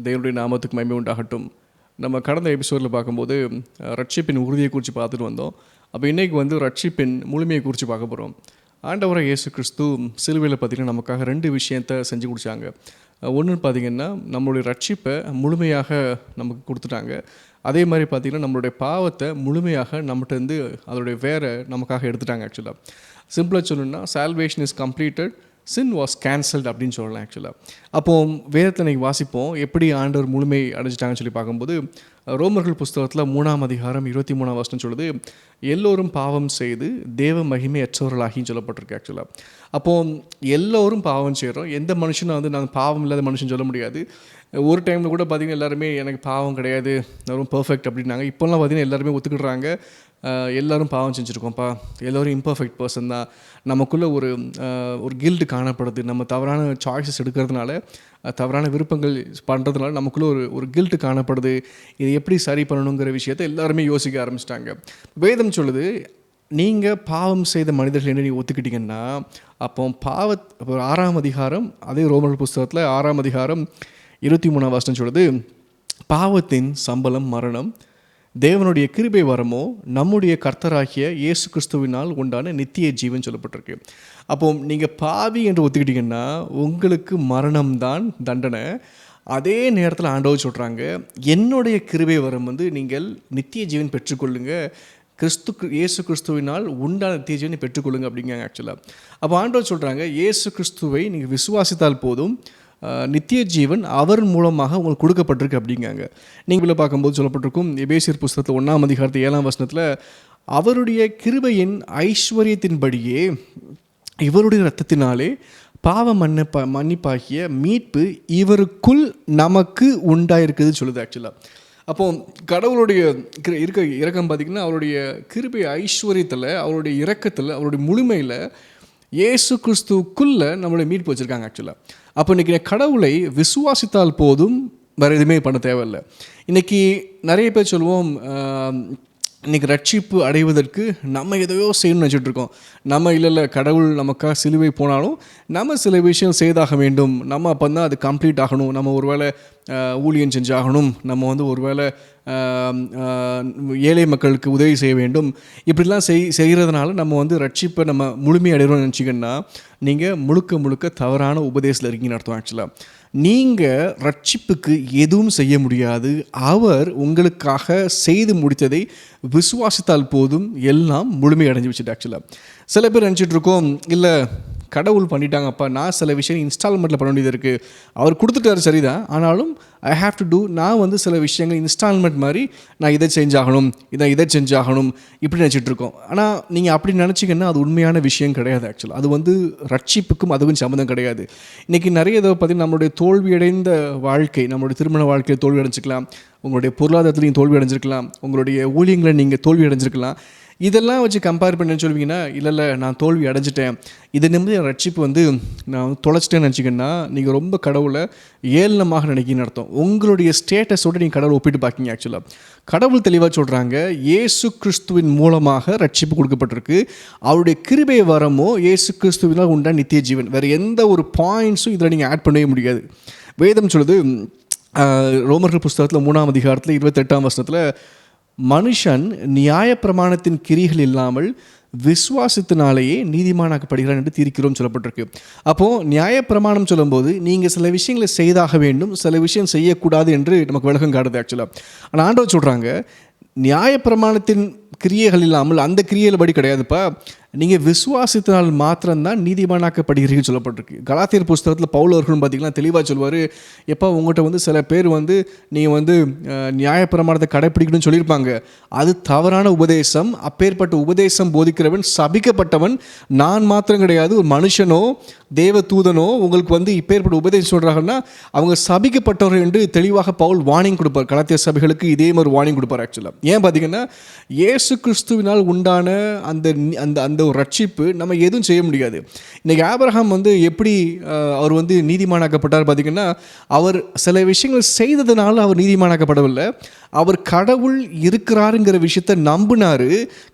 தேவனுடைய நாமத்துக்கு மகிமை உண்டாகட்டும். நம்ம கடந்த எபிசோடில் பார்க்கும்போது ரட்சிப்பின் உறுதியை குறித்து பார்த்துட்டு வந்தோம். அப்போ இன்றைக்கி ரட்சிப்பின் முழுமையை குறித்து பார்க்க போகிறோம். ஆண்டவராக இயேசு கிறிஸ்து சிலுவையில் பார்த்திங்கன்னா நமக்காக 2 விஷயத்தை செஞ்சு கொடுத்தாங்க. ஒன்றுன்னு பார்த்திங்கன்னா நம்மளுடைய ரட்சிப்பை முழுமையாக நமக்கு கொடுத்துட்டாங்க. அதே மாதிரி பார்த்திங்கன்னா நம்மளுடைய பாவத்தை முழுமையாக நம்மகிட்டேருந்து அதோடைய வேரை நமக்காக எடுத்துட்டாங்க. ஆக்சுவலாக சிம்பிளாக சொல்லணுன்னா salvation is completed, sin was cancelled அப்படின்னு சொல்லலாம். ஆக்சுவலாக அப்போது வேதத்தில் இன்றைக்கி வாசிப்போம் எப்படி ஆண்டவர் முழுமை அடைஞ்சிட்டாங்கன்னு சொல்லி பார்க்கும்போது ரோமர்கள் புஸ்தகத்தில் 3ஆம் அதிகாரம் 23ஆம் வசனம் சொல்லுது, எல்லோரும் பாவம் செய்து தேவ மகிமை அற்றவர்களாகின்னு சொல்லப்பட்டிருக்கு. ஆக்சுவலாக அப்போது எல்லோரும் பாவம் செய்கிறோம். எந்த மனுஷனும் நான் பாவம் இல்லாத மனுஷன் சொல்ல முடியாது. ஒரு டைமில் கூட பார்த்திங்கன்னா எல்லாருமே எனக்கு பாவம் கிடையாது, ரொம்ப பர்ஃபெக்ட் அப்படின்னாங்க. இப்போல்லாம் பார்த்திங்கன்னா எல்லாருமே ஒத்துக்கிடுறாங்க, எல்லோரும் பாவம் செஞ்சுருக்கோம்ப்பா, எல்லோரும் இம்பர்ஃபெக்ட் பர்சன் தான். நமக்குள்ளே ஒரு கில்ட் காணப்படுது. நம்ம தவறான சாய்ஸஸ் எடுக்கிறதுனால, தவறான விருப்பங்கள் பண்ணுறதுனால நமக்குள்ளே ஒரு கில்ட் காணப்படுது. இதை எப்படி சரி பண்ணணுங்கிற விஷயத்தை எல்லாருமே யோசிக்க ஆரம்பிச்சிட்டாங்க. வேதம் சொல்லுது, நீங்கள் பாவம் செய்த மனிதர்கள் என்ன நீங்கள் ஒத்துக்கிட்டிங்கன்னா, அப்போ 6ஆம் அதிகாரம் அதே ரோமர்கள் புஸ்தகத்தில் 6ஆம் அதிகாரம் 23ஆம் வசனம் சொல்லுது, பாவத்தின் சம்பளம் மரணம், தேவனுடைய கிருபை வரமோ நம்முடைய கர்த்தராகிய இயேசு கிறிஸ்துவினால் உண்டான நித்திய ஜீவன் சொல்லப்பட்டிருக்கு. அப்போ நீங்கள் பாவி என்று ஒத்துக்கிட்டிங்கன்னா உங்களுக்கு மரணம்தான் தண்டனை. அதே நேரத்தில் ஆண்டவர் சொல்கிறாங்க, என்னுடைய கிருபை வரம் நீங்கள் நித்திய ஜீவன் பெற்றுக்கொள்ளுங்க, இயேசு கிறிஸ்துவினால் உண்டான நித்திய ஜீவனை பெற்றுக்கொள்ளுங்க அப்படிங்காங்க. ஆக்சுவலாக அப்போ ஆண்டவர் சொல்கிறாங்க, இயேசு கிறிஸ்துவை நீங்கள் விசுவாசித்தால் போதும், நித்திய ஜீவன் அவர் மூலமாக உங்களுக்கு கொடுக்கப்பட்டிருக்கு அப்படிங்காங்க. நீங்கள் பார்க்கும்போது சொல்லப்பட்டிருக்கும் எபேசியர் புஸ்தகத்தில் 1ஆம் அதிகாரத்து 7ஆம் வசனத்தில், அவருடைய கிருபையின் ஐஸ்வர்யத்தின்படியே இவருடைய இரத்தத்தினாலே பாவ மன்னிப்பாகிய மீட்பு இவருக்குள் நமக்கு உண்டாயிருக்குதுன்னு சொல்லுது. ஆக்சுவலாக அப்போது கடவுளுடைய இரக்கம் பார்த்திங்கன்னா அவருடைய கிருபை ஐஸ்வர்யத்தில், அவருடைய இரக்கத்தில், அவருடைய முழுமையில் இயேசு கிறிஸ்துக்குள்ளே நம்மளை மீட்பு வச்சுருக்காங்க. ஆக்சுவலாக அப்போ இன்றைக்கி கடவுளை விசுவாசித்தால் போதும், வேறு எதுவுமே பண்ண தேவையில்லை. இன்றைக்கி நிறைய பேர் சொல்லுவோம், இன்றைக்கி ரட்சிப்பு அடைவதற்கு நம்ம எதையோ செய்யணும்னு நினச்சிட்ருக்கோம். நம்ம இல்லை கடவுள் நமக்காக சிலுவை போனாலும் நம்ம சில விஷயம் செய்தாக வேண்டும், நம்ம அப்போ தான் அது கம்ப்ளீட் ஆகணும், நம்ம ஒரு வேளை ஊழியம் செஞ்சாகணும், நம்ம ஒரு வேளை ஏழை மக்களுக்கு உதவி செய்ய வேண்டும், இப்படிலாம் செய்கிறதுனால நம்ம ரட்சிப்பை நம்ம முழுமை அடைகிறோம்னு நினச்சிங்கன்னா நீங்கள் முழுக்க தவறான உபதேசத்தில் இருக்கீங்கன்னு அர்த்தம். ஆக்சுவலாக நீங்கள் ரட்சிப்புக்கு எதுவும் செய்ய முடியாது. அவர் உங்களுக்காக செய்து முடித்ததை விசுவாசித்தால் போதும், எல்லாம் முழுமை அடைஞ்சு வச்சுட்டு. ஆக்சுவலாக சில பேர் நினச்சிட்ருக்கோம், இல்லை கடவுள் பண்ணிட்டாங்கப்பா, நான் சில விஷயம் இன்ஸ்டால்மெண்ட்டில் பண்ண வேண்டியது இருக்குது, அவர் கொடுத்துட்டாரு சரிதான், ஆனாலும் ஐ ஹாவ் டு டூ, நான் சில விஷயங்கள் இன்ஸ்டால்மெண்ட் மாதிரி நான் இதை செஞ்சாகணும், இதை செஞ்சாகணும் இப்படி நினச்சிட்ருக்கோம். ஆனால் நீங்கள் அப்படி நினச்சிங்கன்னா அது உண்மையான விஷயம் கிடையாது. ஆக்சுவலாக அது ரட்சிப்புக்கும் அதுவும் சம்மந்தம் கிடையாது. இன்றைக்கி நிறைய இதை பற்றி நம்மளுடைய தோல்வியடைந்த வாழ்க்கை, நம்மளுடைய திருமண வாழ்க்கையை தோல்வி அடைஞ்சிக்கலாம், உங்களுடைய பொருளாதாரத்துலையும் தோல்வி அடைஞ்சிருக்கலாம், உங்களுடைய ஊழியங்களை நீங்கள் தோல்வி அடைஞ்சிருக்கலாம். இதெல்லாம் வச்சு கம்பேர் பண்ணி சொல்வீங்கன்னா, இல்லை நான் தோல்வி அடைஞ்சிட்டேன், இது நிமிடம் என் ரட்சிப்பு நான் தொலைச்சிட்டேன்னு நினச்சிங்கன்னா நீங்கள் ரொம்ப கடவுளை ஏளனமாக நினைக்கின்னு அர்த்தம். உங்களுடைய ஸ்டேட்டஸோடு நீங்கள் கடவுளை ஒப்பிட்டு பார்க்கிங்க. ஆக்சுவலாக கடவுள் தெளிவாக சொல்கிறாங்க, இயேசு கிறிஸ்துவின் மூலமாக ரட்சிப்பு கொடுக்கப்பட்டிருக்கு, அவருடைய கிருபை வரமோ இயேசு கிறிஸ்துவினால் உண்டான நித்திய ஜீவன். வேறு எந்த ஒரு பாயிண்ட்ஸும் இதில் நீங்கள் ஆட் பண்ணவே முடியாது. வேதம் சொல்லுது, ரோமர்கள் புஸ்தகத்தில் 3ஆம் அதிகாரத்தில் 28ஆம் வசனத்தில், மனுஷன் நியாயப்பிரமாணத்தின் கிரிகள் இல்லாமல் விசுவாசத்தினாலேயே நீதிமானாக்கப்படுகிறான் என்று தீர்க்கிறோம் சொல்லப்பட்டிருக்கு. அப்போது நியாயப்பிரமாணம் சொல்லும்போது நீங்கள் சில விஷயங்களை செய்தாக வேண்டும், சில விஷயம் செய்யக்கூடாது என்று நமக்கு விளக்கம் காட்டுது. ஆக்சுவலாக ஆனால் ஆண்டவர் சொல்கிறாங்க, நியாயப்பிரமாணத்தின் கிரியைகள் இல்லாமல் அந்த கிரியைகள் படி கிடையாதுப்பா, நீங்கள் விசுவாசத்தினால் மாத்திரம்தான் நீதிமானாக்கப்படுகிறீங்கன்னு சொல்லப்பட்டிருக்கு. கலாத்தியர் புஸ்தகத்தில் பவுல் அவர்களும் பார்த்திங்கன்னா தெளிவாக சொல்வார், எப்போ உங்கள்கிட்ட சில பேர் நீங்கள் நியாயப்பிரமாணத்தை கடைப்பிடிக்கணும்னு சொல்லியிருப்பாங்க, அது தவறான உபதேசம், அப்பேற்பட்ட உபதேசம் போதிக்கிறவன் சபிக்கப்பட்டவன், நான் மாத்திரம் கிடையாது, ஒரு மனுஷனோ தேவ தூதனோ உங்களுக்கு இப்பேற்பட்ட உபதேசம் சொல்கிறாங்கன்னா அவங்க சபிக்கப்பட்டவர்கள் என்று தெளிவாக பவுல் வார்னிங் கொடுப்பார். கலாத்திய சபைகளுக்கு இதே மாதிரி வார்னிங் கொடுப்பார். ஆக்சுவலாக ஏன் பார்த்திங்கன்னா, இயேசு கிறிஸ்துவினால் உண்டான அந்த அந்த அந்த ஒரு ரட்சிப்பு நம்ம எதுவும் செய்ய முடியாது. இன்றைக்கி ஆபிரகாம் வந்து எப்படி அவர் வந்து நீதிமானாக்கப்பட்டார் பார்த்திங்கன்னா, அவர் சில விஷயங்கள் செய்ததுனால அவர் நீதிமானாக்கப்படவில்லை. அவர் கடவுள் இருக்கிறாருங்கிற விஷயத்தை நம்பினார்,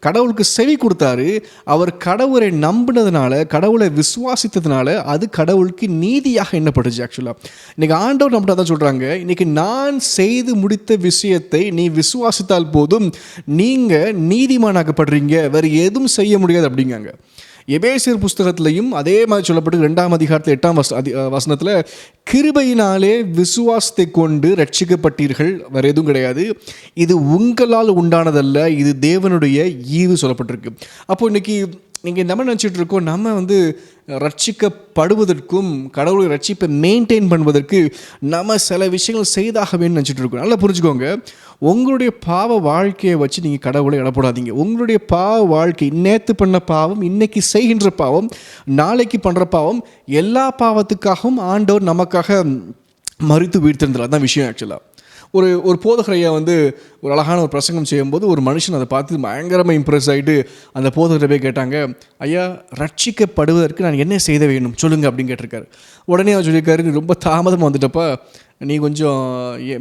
கடவுளுக்கு செவி கொடுத்தாரு. அவர் கடவுளை நம்பினதுனால, கடவுளை விசுவாசித்ததுனால அது கடவுளுக்கு நீதியாக எண்ணப்பட்டுச்சு. ஆக்சுவலாக இன்றைக்கி ஆண்டவர் நம்மகிட்ட தான் சொல்கிறாங்க, இன்றைக்கி நான் செய்து முடித்த விஷயத்தை நீ விசுவாசித்தால் போதும், நீங்கள் நீதிமானாக்கப்படுறீங்க, வேறு எதுவும் செய்ய முடியாது அப்படிங்காங்க. எபேசியர் புஸ்தகத்திலையும் அதே மாதிரி சொல்லப்பட்டு 2ஆம் அதிகாரத்தில் 8ஆம் வசனத்தில், கிருபையினாலே விசுவாசத்தை கொண்டு ரட்சிக்கப்பட்டீர்கள், வேறு எதுவும் கிடையாது, இது உங்களால் உண்டானதல்ல, இது தேவனுடைய ஈவு சொல்லப்பட்டிருக்கு. அப்போது இன்றைக்கி நீங்கள் நம்ம நினச்சிட்டு இருக்கோம், நம்ம வந்து ரட்சிக்கப்படுவதற்கும் கடவுளை ரட்சிப்பை மெயின்டைன் பண்ணுவதற்கு நம்ம சில விஷயங்கள் செய்தாக வேணும்னு நினச்சிட்டு இருக்கோம். நல்லா புரிஞ்சுக்கோங்க, உங்களுடைய பாவ வாழ்க்கையை வச்சு நீங்கள் கடவுளை இடப்படாதீங்க. உங்களுடைய பாவ வாழ்க்கை, நேற்று பண்ண பாவம், இன்றைக்கி செய்கின்ற பாவம், நாளைக்கு பண்ணுற பாவம், எல்லா பாவத்துக்காகவும் ஆண்டவர் நமக்காக மறித்து வீழ்த்திருந்தார். அதுதான் விஷயம். ஆக்சுவலாக ஒரு போதகர் ஐயா வந்து ஒரு அழகான ஒரு பிரசங்கம் செய்யும்போது ஒரு மனுஷன் அதை பார்த்து பயங்கரமாக இம்ப்ரெஸ் ஆகிட்டு அந்த போதகரை போய் கேட்டாங்க, ஐயா ரட்சிக்கப்படுவதற்கு நான் என்ன செய்த வேணும் சொல்லுங்கள் அப்படின்னு கேட்டிருக்காரு. உடனே அவர் சொல்லியிருக்காரு, நீ ரொம்ப தாமதமாக வந்துட்டப்பா, நீ கொஞ்சம்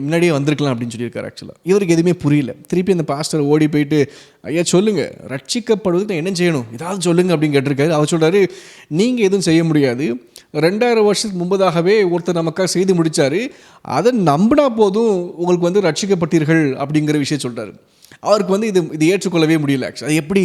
முன்னாடியே வந்திருக்கலாம் அப்படின்னு சொல்லியிருக்காரு. ஆக்சுவலாக இவருக்கு எதுவுமே புரியல. திருப்பி அந்த பாஸ்டர் ஓடி போயிட்டு, ஐயா சொல்லுங்கள் ரட்சிக்கப்படுவதுக்கு நான் என்ன செய்யணும், ஏதாவது சொல்லுங்கள் அப்படின்னு கேட்டிருக்காரு. அவர் சொல்கிறாரு, நீங்கள் எதுவும் செய்ய முடியாது, 2000 வருஷத்துக்கு முன்பதாகவே ஒருத்தர் நமக்காக செய்து முடித்தார், அதை நம்பினா போதும் உங்களுக்கு வந்து ரட்சிக்கப்பட்டீர்கள் அப்படிங்கிற விஷயம் சொல்கிறார். அவருக்கு வந்து இது ஏற்றுக்கொள்ளவே முடியல. ஆக்சுவலி அது எப்படி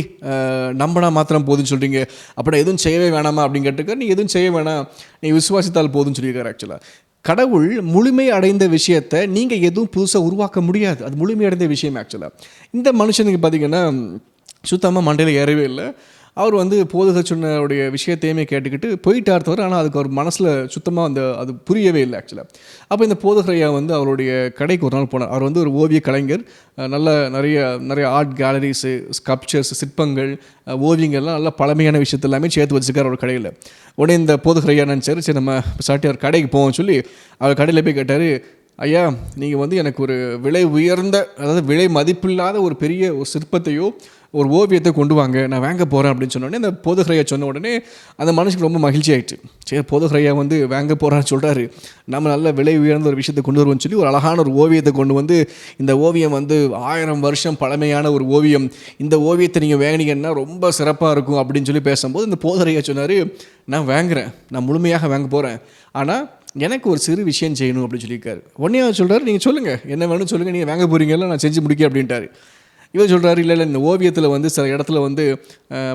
நம்பினா மாத்திரம் போதுன்னு சொல்கிறீங்க, அப்படின்னா எதுவும் செய்யவே வேணாமா அப்படின்னு கேட்டிருக்காரு. நீ எதுவும் செய்ய வேணாம், நீ விசுவாசித்தால் போதுன்னு சொல்லியிருக்காரு. ஆக்சுவலாக கடவுள் முழுமை அடைந்த விஷயத்தை நீங்கள் எதுவும் புதுசாக உருவாக்க முடியாது, அது முழுமை அடைந்த விஷயம். ஆக்சுவலாக இந்த மனுஷனுக்கு பார்த்திங்கன்னா சுத்தமாக மண்டையில் ஏறவே இல்லை. அவர் வந்து போதகர் சொன்னோடைய விஷயத்தையுமே கேட்டுக்கிட்டு போயிட்டார் தவிர, ஆனால் அதுக்கு அவர் மனசில் சுத்தமாக அது புரியவே இல்லை. ஆக்சுவலாக அப்போ இந்த போதகரையா வந்து அவருடைய கடைக்கு ஒரு நாள் போனார். அவர் வந்து ஒரு ஓவிய கலைஞர், நிறைய ஆர்ட் கேலரிஸு, ஸ்கல்ப்சர்ஸ், சிற்பங்கள், ஓவியங்கள்லாம் நல்லா பழமையான விஷயத்த எல்லாமே சேர்த்து வச்சுருக்கார் அவர் கடையில். உடனே இந்த போதகரையா நினச்சார், சரி நம்ம சாட்டி அவர் கடைக்கு போவோம் சொல்லி அவர் கடையில் போய் கேட்டார், ஐயா நீங்கள் வந்து எனக்கு ஒரு விலை உயர்ந்த, அதாவது விலை மதிப்பில்லாத ஒரு பெரிய ஒரு சிற்பத்தையோ ஒரு ஓவியத்தை கொண்டு வாங்க, நான் வாங்க போகிறேன் அப்படின்னு சொன்னோடனே இந்த போதகரையா சொன்ன உடனே அந்த மனுஷனுக்கு ரொம்ப மகிழ்ச்சி ஆகிடுச்சு. சரி போதகரையா வந்து வாங்க போகிறான்னு சொல்கிறாரு, நம்ம நல்ல விலை உயர்ந்த ஒரு விஷயத்தை கொண்டு வருவோம்னு சொல்லி ஒரு அழகான ஒரு ஓவியத்தை கொண்டு வந்து, இந்த ஓவியம் வந்து 1000 வருஷம் பழமையான ஒரு ஓவியம், இந்த ஓவியத்தை நீங்கள் வாங்கினீங்கன்னா ரொம்ப சிறப்பாக இருக்கும் அப்படின்னு சொல்லி பேசும்போது இந்த போதகரையா சொன்னார், நான் வாங்குகிறேன், நான் முழுமையாக வாங்க போகிறேன், ஆனால் எனக்கு ஒரு சிறு விஷயம் செய்யணும் அப்படின்னு சொல்லியிருக்காரு. உடனே அவர் சொல்கிறார், நீங்கள் சொல்லுங்கள் என்ன வேணும்னு சொல்லுங்கள், நீங்கள் வாங்க போகிறீங்களா, நான் செஞ்சு முடிக்க அப்படின்ட்டாரு. இவர் சொல்கிறாரு, இல்லை இந்த ஓவியத்தில் வந்து சில இடத்துல வந்து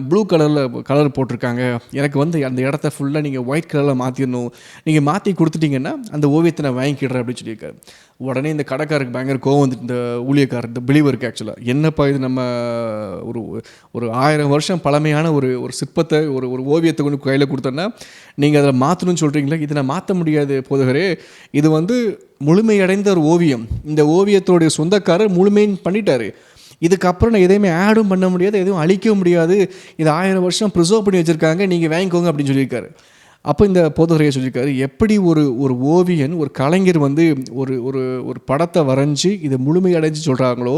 ப்ளூ கலர் போட்டிருக்காங்க, எனக்கு வந்து அந்த இடத்த ஃபுல்லாக நீங்கள் ஒயிட் கலரில் மாற்றிடணும், நீங்கள் மாற்றி கொடுத்துட்டிங்கன்னா அந்த ஓவியத்தை நான் வாங்கிக்கிடுறேன் அப்படின்னு சொல்லியிருக்காரு. உடனே இந்த கடைக்காரருக்கு பயங்கர கோவம் வந்துட்டு, இந்த ஊழியக்காரர், இந்த பிலீவருக்கு ஆக்சுவலாக என்னப்பா இது, நம்ம ஒரு 1000 வருஷம் பழமையான ஒரு சிற்பத்தை, ஒரு ஓவியத்தை கொண்டு கையில் கொடுத்தோன்னா நீங்கள் அதில் மாற்றணும்னு சொல்கிறீங்களா, இதை நான் மாற்ற முடியாது போதகரே, இது வந்து முழுமையடைந்த ஒரு ஓவியம், இந்த ஓவியத்தோடைய சொந்தக்காரர் முழுமைன்னு பண்ணிட்டாரு, இதுக்கப்புறம் நான் எதையுமே ஆடும் பண்ண முடியாது, எதுவும் அழிக்கவும் முடியாது, இது 1000 வருஷம் ப்ரிசர்வ் பண்ணி வச்சுருக்காங்க, நீங்கள் வாங்கிக்கோங்க அப்படின்னு சொல்லியிருக்காரு. அப்போ இந்த போதகரையை சொல்லியிருக்காரு, எப்படி ஒரு ஓவியன், ஒரு கலைஞர் வந்து ஒரு படத்தை வரைஞ்சி இதை முழுமையடைஞ்சு சொல்கிறாங்களோ,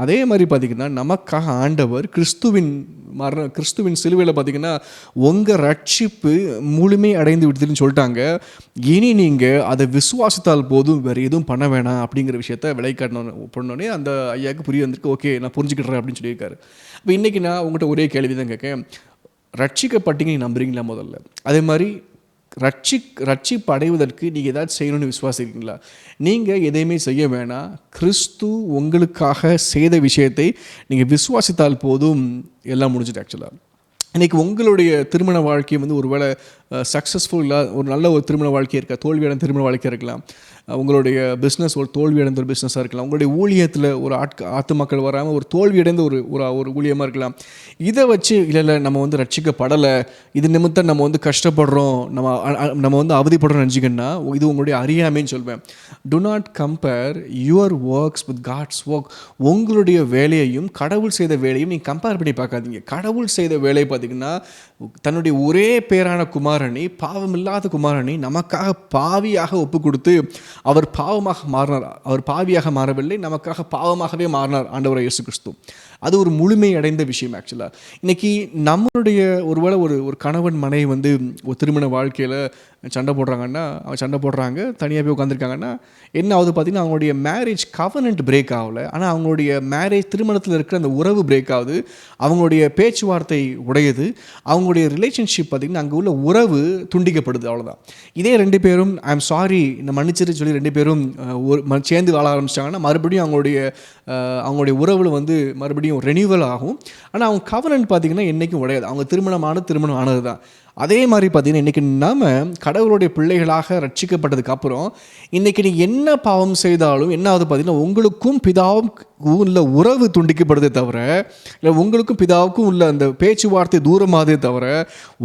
அதே மாதிரி பார்த்திங்கன்னா நமக்காக ஆண்டவர் கிறிஸ்துவின் சிலுவையில் பார்த்திங்கன்னா உங்கள் ரட்சிப்பு முழுமை அடைந்து விடுதுன்னு சொல்லிட்டாங்க, இனி நீங்கள் அதை விசுவாசித்தால் போதும், வேறு எதுவும் பண்ண வேணாம் அப்படிங்கிற விஷயத்த பண்ணோடனே அந்த ஐயாவுக்கு புரிய வந்திருக்கு. ஓகே நான் புரிஞ்சுக்கிட்டுறேன் அப்படின்னு சொல்லியிருக்காரு. இப்போ இன்றைக்கி நான் உங்கள்கிட்ட ஒரே கேள்வி தான் கேட்கேன், ரட்சிக்கப்பட்டீங்க நீங்கள் நம்புறீங்களா முதல்ல? அதே மாதிரி ரட்சிப்பு அடைவதற்கு நீங்கள் ஏதாச்சும் செய்யணும்னு விசுவாசிக்கிறீங்களா? நீங்கள் எதையுமே செய்ய வேணாம், கிறிஸ்து உங்களுக்காக செய்த விஷயத்தை நீங்கள் விசுவாசித்தால் போதும், எல்லாம் முடிஞ்சுட்டு. ஆக்சுவலாக இன்றைக்கி உங்களுடைய திருமண வாழ்க்கை வந்து ஒரு வேளை சக்ஸஸ்ஃபுல்லாக ஒரு நல்ல ஒரு திருமண வாழ்க்கையாக இருக்கா, தோல்வியடைந்த திருமண வாழ்க்கையாக இருக்கலாம், உங்களுடைய பிஸ்னஸ் ஒரு தோல்வியடைந்த ஒரு பிஸ்னஸாக இருக்கலாம், உங்களுடைய ஊழியத்தில் ஒரு ஆத்து மக்கள் வராமல் ஒரு தோல்வியடைந்த ஒரு ஊழியமாக இருக்கலாம். இதை வச்சு இல்லை நம்ம வந்து ரட்சிக்கப்படலை, இது நிமித்தம் நம்ம வந்து கஷ்டப்படுறோம், நம்ம வந்து அவதிப்படுறோம் நினச்சிங்கன்னா இது உங்களுடைய அறியாமைன்னு சொல்வேன். Do not compare your works with God's work. உங்களுடைய வேலையையும் கடவுள் செய்த வேலையும் நீங்கள் கம்பேர் பண்ணி பார்க்காதீங்க. கடவுள் செய்த வேலையை பார்த்திங்கன்னா தன்னுடைய ஒரே பேரான குமாரனை, பாவமில்லாத குமாரனை நமக்காக பாவியாக ஒப்பு கொடுத்து அவர் பாவமாக மாறினார். அவர் பாவியாக மாறவில்லை, நமக்காக பாவமாகவே மாறினார் ஆண்டவர் இயேசு கிறிஸ்து. அது ஒரு முழுமை அடைந்த விஷயம் ஆக்சுவலாக. இன்றைக்கி நம்மளுடைய ஒருவேளை ஒரு கணவன் மனைவி வந்து ஒரு திருமண வாழ்க்கையில் சண்டை போடுறாங்கன்னா, அவன் சண்டை போடுறாங்க, தனியாக போய் உட்காந்துருக்காங்கன்னா என்ன ஆகுது பார்த்திங்கன்னா, அவங்களுடைய மேரேஜ் கவனன்ட் பிரேக் ஆகலை, ஆனால் அவங்களுடைய மேரேஜ் திருமணத்தில் இருக்கிற அந்த உறவு பிரேக் ஆகுது, அவங்களுடைய பேச்சுவார்த்தை உடையுது, அவங்களுடைய ரிலேஷன்ஷிப் பார்த்திங்கன்னா அங்கே உள்ள உறவு துண்டிக்கப்படுது, அவ்வளோதான். இதே 2 பேரும் ஐ எம் சாரி இந்த மன்னிச்சிட்டு சொல்லி 2 பேரும் சேர்ந்து வாழ ஆரம்பிச்சிட்டாங்கன்னா மறுபடியும் அவங்களுடைய உறவில் வந்து மறுபடியும் ரெனியூவல் ஆகும். ஆனால் அவங்க கவனன்ட் பார்த்திங்கன்னா என்றைக்கும் உடையாது, அவங்க திருமணம் ஆனது தான். அதே மாதிரி பார்த்திங்கன்னா இன்றைக்கி நாம் கடவுளுடைய பிள்ளைகளாக ரட்சிக்கப்பட்டதுக்கப்புறம் இன்றைக்கி நீ என்ன பாவம் செய்தாலும் என்ன ஆகுது பார்த்திங்கன்னா, உங்களுக்கும் பிதாவுக்கும் உள்ள உறவு துண்டிக்கப்படுதே தவிர, இல்லை உங்களுக்கும் பிதாவுக்கும் உள்ள அந்த பேச்சுவார்த்தை தூரமாகதே தவிர,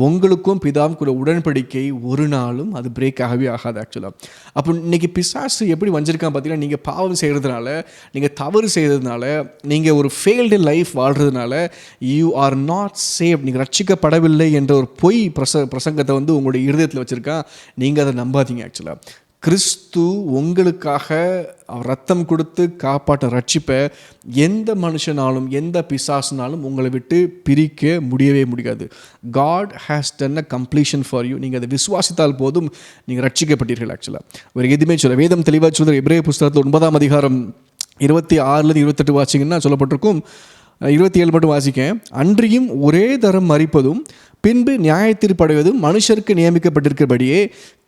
உங்களுக்கும் பிதாவுக்கும் உள்ள உடன்படிக்கை ஒரு நாளும் அது பிரேக் ஆகவே ஆகாது ஆக்சுவலாக. அப்போ இன்றைக்கி பிசாசு எப்படி வஞ்சிருக்கான் பார்த்திங்கன்னா, நீங்கள் பாவம் செய்கிறதுனால, நீங்கள் தவறு செய்கிறதுனால, நீங்கள் ஒரு ஃபெயில்டு லைஃப் வாழ்கிறதுனால யூ ஆர் நாட் சேவ், நீங்கள் ரட்சிக்கப்படவில்லை என்ற ஒரு பொய் பிரசங்கத்தை வந்து உங்களுடைய இருதயத்தில் வச்சுருக்கான். நீங்கள் அதை நம்பாதீங்க. ஆக்சுவலாக கிறிஸ்து உங்களுக்காக ரத்தம் கொடுத்து காப்பாற்ற ரட்சிப்பை எந்த மனுஷனாலும் எந்த பிசாசுனாலும் உங்களை விட்டு பிரிக்க முடியவே முடியாது. God has done a completion for you. நீங்கள் அதை விசுவாசித்தால் போதும், நீங்கள் ரட்சிக்கப்பட்டீர்கள். ஆக்சுவலாக வேறு எதுவுமே சொல்ல, வேதம் தெளிவாக சொல்கிற எபிரேய புஸ்தகத்தில் 9ஆம் அதிகாரம் 26-28 வாசிங்கன்னா சொல்லப்பட்டிருக்கும். 27 மட்டும் வாசிக்கேன். அன்றியும் ஒரே தரம் மரிப்பதும் பின்பு நியாயத்தீர்ப்படைவதும் மனுஷருக்கு நியமிக்கப்பட்டிருக்கிறபடியே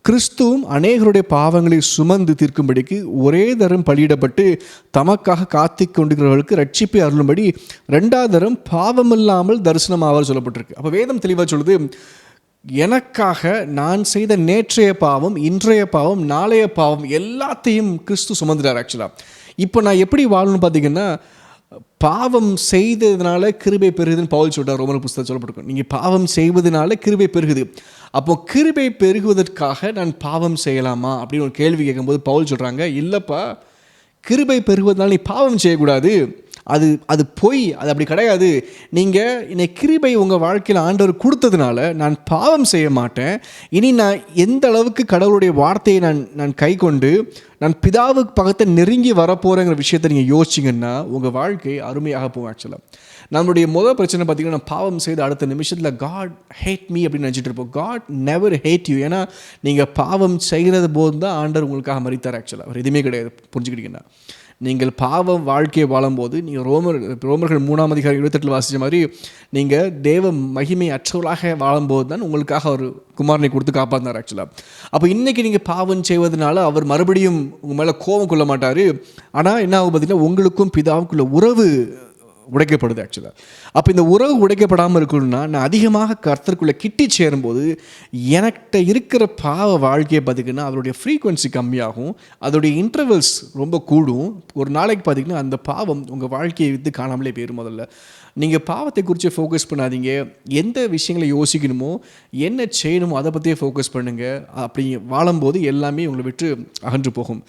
கிறிஸ்துவும் அநேகருடைய பாவங்களை சுமந்து தீர்க்கும்படிக்கு ஒரே தரம் பலியிடப்பட்டு தமக்காக காத்து கொண்டிருக்கிறவர்களுக்கு ரட்சிப்பை அருளும்படி 2ஆம் தரம் பாவமில்லாமல் தரிசனமாவார் சொல்லப்பட்டிருக்கு. அப்போ வேதம் தெளிவாக சொல்லுது, எனக்காக நான் செய்த நேற்றைய பாவம், இன்றைய பாவம், நாளைய பாவம் எல்லாத்தையும் கிறிஸ்து சுமந்துட்டார். ஆக்சுவலாக இப்போ நான் எப்படி வாழணும்னு பார்த்தீங்கன்னா, பாவம் செய்ததுனால கிருபை பெருகுதுன்னு பவுல் சொல்கிறார். ரோமர் புஸ்தகம் சொல்லப்பட்டிருக்கும், நீங்கள் பாவம் செய்வதனால கிருபை பெருகுது. அப்போது கிருபை பெருகுவதற்காக நான் பாவம் செய்யலாமா அப்படின்னு ஒரு கேள்வி கேட்கும்போது பவுல் சொல்கிறாங்க, இல்லைப்பா, கிருபை பெருகுவதனால நீ பாவம் செய்யக்கூடாது, அது பொய், அது அப்படி கிடையாது. நீங்கள் இன்னைக்கு கிருபை உங்கள் வாழ்க்கையில் ஆண்டவர் கொடுத்ததுனால நான் பாவம் செய்ய மாட்டேன். இனி நான் எந்த அளவுக்கு கடவுளுடைய வார்த்தையை நான் கை கொண்டு நான் பிதாவுக்கு பக்கத்தை நெருங்கி வரப்போகிறேங்கிற விஷயத்தை நீங்கள் யோசிச்சிங்கன்னா உங்கள் வாழ்க்கை அருமையாக போகும். ஆக்சுவலாக நம்மளுடைய முதல் பிரச்சனை பார்த்திங்கன்னா, நான் பாவம் செய்து அடுத்த நிமிஷத்தில் காட் ஹேட் மீ அப்படின்னு நினச்சிட்டு இருப்போம். God never hate you. ஏன்னா நீங்கள் பாவம் செய்கிறது போது தான் ஆண்டவர் உங்களுக்காக மரித்தார். ஆக்சுவலாக அவர் எதுவுமே கிடையாது. புரிஞ்சுக்கிட்டீங்கன்னா, நீங்கள் பாவம் வாழ்க்கையை வாழும்போது நீங்கள் ரோமர்கள் 3ஆம் அதிகாரம் 28 வாசித்த மாதிரி நீங்கள் தேவ மகிமை அற்றவர்களாக வாழும்போது தான் உங்களுக்காக அவர் குமாரனை கொடுத்து காப்பாற்றினார். ஆக்சுவலாக அப்போ இன்றைக்கி நீங்கள் பாவம் செய்வதனால அவர் மறுபடியும் உங்கள் மேலே கோபம் கொள்ள மாட்டார். ஆனால் என்ன ஆகும் பார்த்தீங்கன்னா, உங்களுக்கும் பிதாவுக்குள்ள உறவு உடைக்கப்படுது. ஆக்சுவலாக அப்போ இந்த உறவு உடைக்கப்படாமல் இருக்கணும்னா, நான் அதிகமாக கர்த்தருக்குள்ளே கிட்டி சேரும்போது எனக்கிட்ட இருக்கிற பாவ வாழ்க்கையை பார்த்திங்கன்னா அதோடைய ஃப்ரீக்வன்சி கம்மியாகும், அதோடைய இன்டர்வல்ஸ் ரொம்ப கூடும். ஒரு நாளைக்கு பார்த்திங்கன்னா அந்த பாவம் உங்கள் வாழ்க்கையை விட்டு காணாமலே போயிடும். முதல்ல நீங்கள் பாவத்தை குறித்து ஃபோக்கஸ் பண்ணாதீங்க, எந்த விஷயங்களை யோசிக்கணுமோ என்ன செய்யணுமோ அதை பற்றியே ஃபோக்கஸ் பண்ணுங்கள். அப்படி வாழும்போது எல்லாமே உங்களை விட்டு அகன்று போகும்.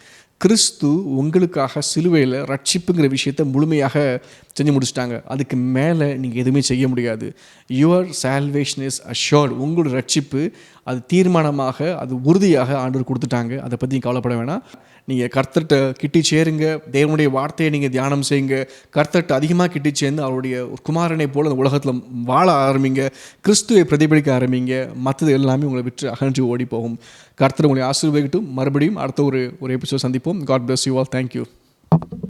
கிறிஸ்து உங்களுக்காக சிலுவையில் ரட்சிப்புங்கிற விஷயத்தை முழுமையாக செஞ்சு முடிச்சிட்டாங்க. அதுக்கு மேலே நீங்கள் எதுவுமே செய்ய முடியாது. Your salvation is assured. உங்களோட ரட்சிப்பு அது தீர்மானமாக, அது உறுதியாக ஆண்டவர் கொடுத்துட்டாங்க. அதை பற்றி கவலைப்பட வேணாம். நீங்கள் கர்த்தர்கிட்ட கிட்டி சேருங்க, தேவனுடைய வார்த்தையை நீங்கள் தியானம் செய்யுங்க, கர்த்தர்கிட்ட அதிகமாக கிட்டி சேர்ந்து அவருடைய ஒரு குமாரனை போல் அந்த உலகத்தில் வாழ ஆரம்பிங்க, கிறிஸ்துவை பிரதிபலிக்க ஆரம்பிங்க. மற்றது எல்லாமே உங்களை விட்டு அகன்று ஓடி போகும். கர்த்தர் உங்களை ஆசீர்வதிக்கட்டும். மறுபடியும் அடுத்த ஒரு எபிசோட் சந்திப்போம். God bless you all. Thank you.